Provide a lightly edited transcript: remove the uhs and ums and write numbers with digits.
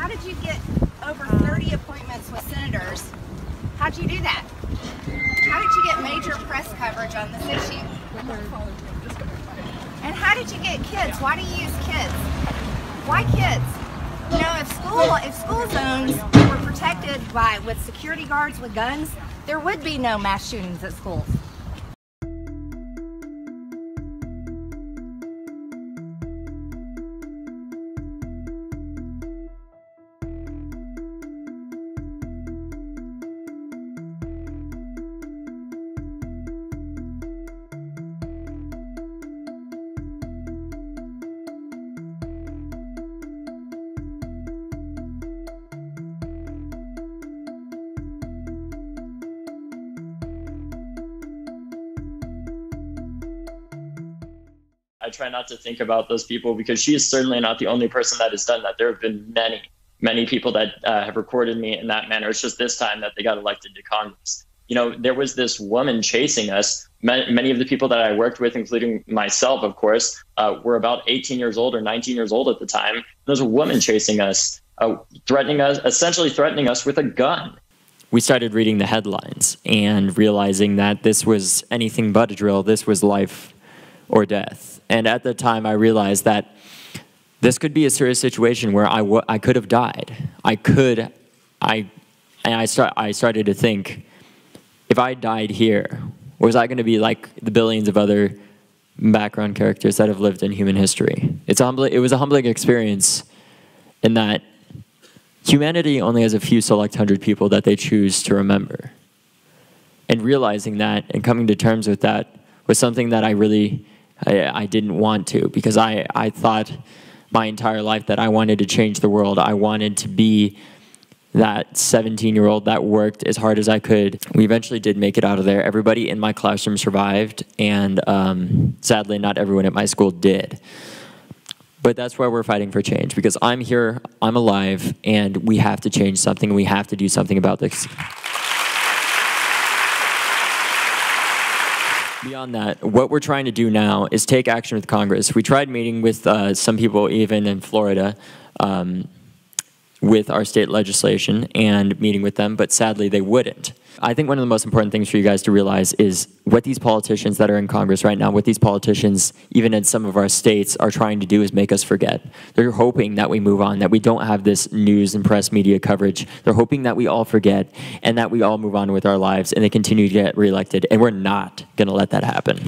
how did you get over 30 appointments with senators? How'd you do that? How did you get major press coverage on this issue? And how did you get kids? Why do you use kids? Why kids? You know, if school zones were protected with security guards with guns, there would be no mass shootings at schools. I try not to think about those people because she is certainly not the only person that has done that. There have been many people that have recorded me in that manner. It's just this time that they got elected to Congress. You know, there was this woman chasing us. Many of the people that I worked with, including myself, of course, were about 18 years old or 19 years old at the time. There's a woman chasing us, essentially threatening us with a gun. We started reading the headlines and realizing that this was anything but a drill. This was life or death. And at the time, I realized that this could be a serious situation where I could have died. I started to think, if I died here, was I going to be like the billions of other background characters that have lived in human history? It was a humbling experience in that humanity only has a few select 100 people that they choose to remember. And realizing that and coming to terms with that was something that I didn't want to, because I thought my entire life that I wanted to change the world. I wanted to be that 17-year-old that worked as hard as I could. We eventually did make it out of there. Everybody in my classroom survived, and sadly not everyone at my school did. But that's why we're fighting for change, because I'm here, I'm alive, and we have to change something. We have to do something about this. Beyond that, what we're trying to do now is take action with Congress. We tried meeting with some people even in Florida with our state legislation and meeting with them, but sadly they wouldn't. I think one of the most important things for you guys to realize is what these politicians that are in Congress right now, what these politicians, even in some of our states, are trying to do is make us forget. They're hoping that we move on, that we don't have this news and press media coverage. They're hoping that we all forget and that we all move on with our lives and they continue to get reelected. And we're not going to let that happen.